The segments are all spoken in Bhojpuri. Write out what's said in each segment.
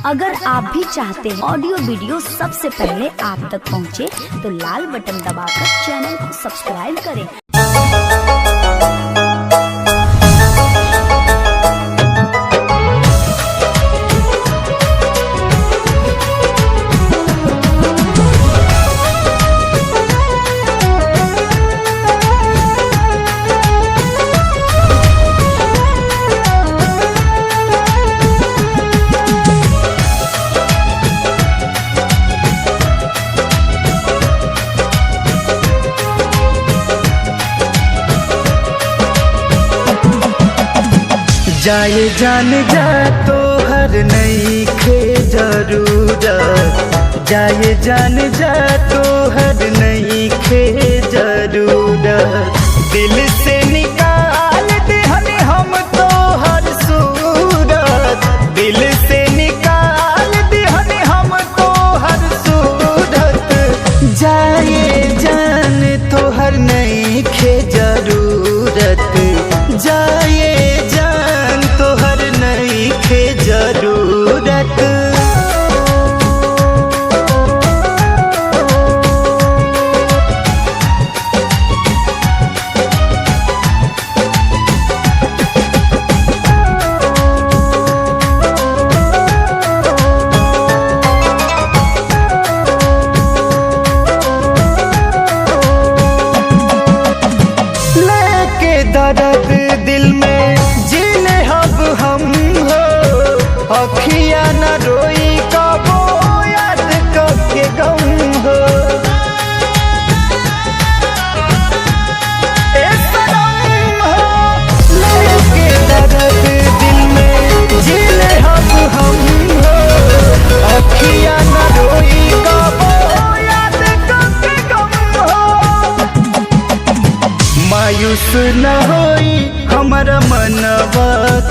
अगर आप भी चाहते हैं ऑडियो वीडियो सबसे पहले आप तक पहुंचे, तो लाल बटन दबाकर चैनल को सब्सक्राइब करें। जाए जान जा तो हर नई खे जरूरत, जाए जान जा तो हर नई खे जरूरत। दिल से निकाल दे हम तो हर सूरत, दिल से निकाल दे हम तो हर सूरत। जाए जान तो हर नई खे जरूरत, जाए जरूरत। लेके दर्द दिल में जीने अब हम हो, अखिया न रोई कबो याद करके गम हो। ए सनम हो, लेके दर्द दिल में जीले हम हो, अखिया न रोई कबो याद करके गम हो। मायूस न होई हमारा मनवा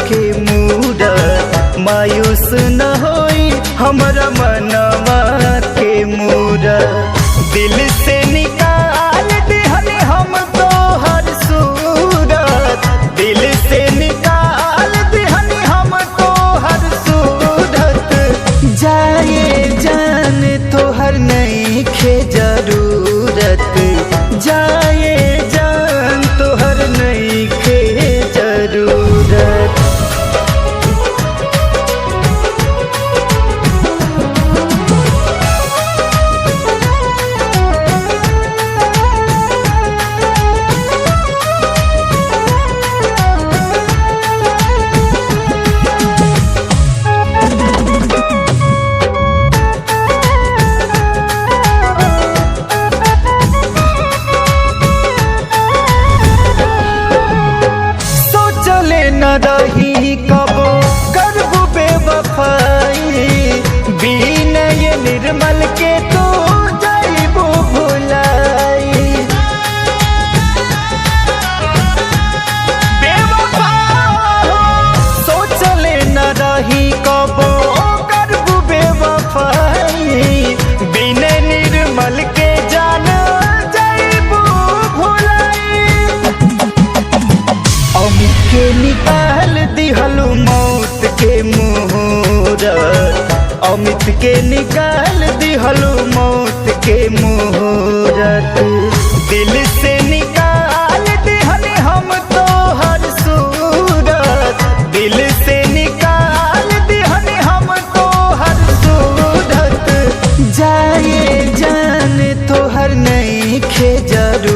के मूरत, मायूस न होई हमारा मनवा के मूरत। दिल से निकाल दे हम तो हर सूरत, दिल से निकाल दे हम तो हर सूरत। जाए जान तो हर नई खे जरूरत, जाए जान तो हर नई खे जरूरत। रही कबो करबू बेवफाई, विनय निर्मल के तो जाइबू भुलाई। बेवफा सोचले न रही कबो करबू बेवफाई, विनय निर्मल के जान जाइबू भुलाई। अमित के निकाल दिहलू मौत के मुहूर्त, अमित के निकाल दिहलू मौत के मुहूर्त। दिल से निकाल दे हम तो हर सूरत, दिल से निकाल दे हम तो हर सूरत। जाए जान तो हर नई खे जरूरत।